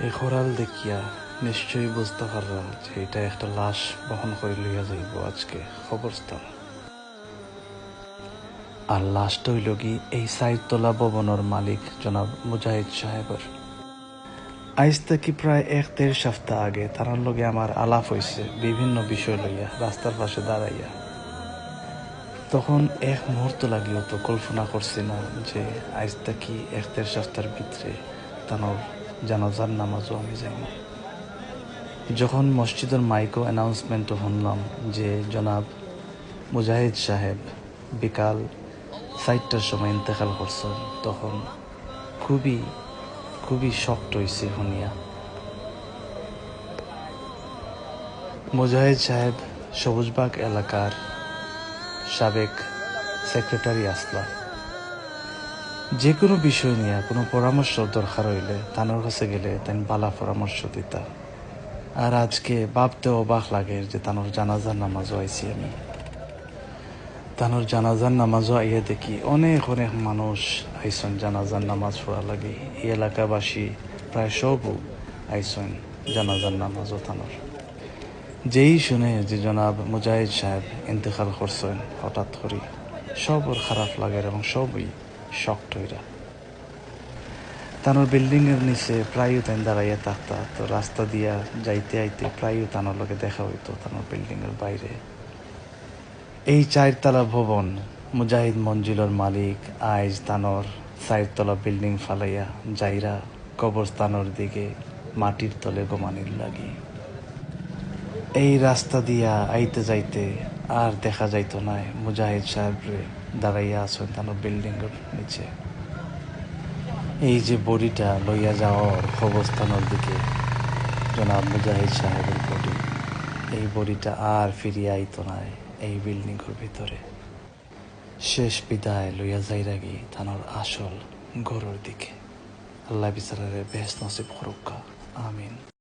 এই খরাল দেখিয়া নিশ্চয়ই বুঝতে পাররা যে এটা একটা লাশ বহন করে লইয়া যাইব আজকে কবরস্থান। আর লাশটা হইল কি এই সাইদতলা ভবনের মালিক জনাব মুজাহিদ সাহেবের। আজ থেকে প্রায় 1-1.5 সপ্তাহ আগে তার লগে আমার আলাপ হয়েছে বিভিন্ন বিষয় লইয়া রাস্তার পাশে দাঁড়াইয়া। তখন এক মুহূর্ত লাগিও তো কল্পনা করছি না যে আজ থেকে 1-1.5 সপ্তাহের ভিতরে তানোর জানাজার নামাজও আমি যাই না। যখন মসজিদের মাইকো অ্যানাউন্সমেন্টও শুনলাম যে জনাব মুজাহিদ সাহেব বিকাল 4টার সময় ইন্তেকাল করছেন, তখন খুবই খুবই শক্ট হয়েছে শুনিয়া। মুজাহিদ সাহেব সবুজবাগ এলাকার সাবেক সেক্রেটারি আসলা। যে কোনো বিষয় নিয়ে কোনো পরামর্শ দরকার হইলে তানোর কাছে গেলে তাই বালা পরামর্শ দিতা। আর আজকে ভাবতে অবাক লাগে যে তানোর জানাজার নামাজও আইছি আমি। তানোর জানাজার নামাজও আইয়া দেখি অনেক অনেক মানুষ আইসন জানাজার নামাজ পড়া লাগে। এই এলাকাবাসী প্রায় সবও আইসন জানাজার নামাজও তানোর। যেই শুনে যে জনাব মুজাহিদ সাহেব ইন্তেকাল করছেন হঠাৎ করে, সবর খারাপ লাগে এবং সবই শক্ট হইরা। তানোর বিল্ডিং এর নিচে প্রায়ই তাই দাঁড়াইয়া থাকতা, তো রাস্তা দিয়া যাইতে আইতে প্রায়ই তানোর লগে দেখা হইতো তানোর বিল্ডিং এর বাইরে। এই 4তলা ভবন মুজাহিদ মঞ্জিলের মালিক আইজ তানোর 4তলা বিল্ডিং ফালাইয়া যাইরা কবরস্থানের দিকে মাটির তলে গোমানির লাগি। এই রাস্তা দিয়া আইতে যাইতে আর দেখা যাইতো না মুজাহিদ সাহেবরে দাঁড়াইয়া আছেন তানোর বিল্ডিং এর নিচে। এই যে বডিটা লইয়া যাওয়ার কবরস্থানের দিকে জনাব মুজাহিদ সাহেবের বডি, এই বডিটা আর ফিরিয়ে আইতো না এই বিল্ডিং এর ভিতরে। শেষ বিদায় লইয়া যাইরা গি তানোর আসল ঘরের দিকে। আল্লাহ বিচারারে বেহেশত নসিব করুক। আমিন।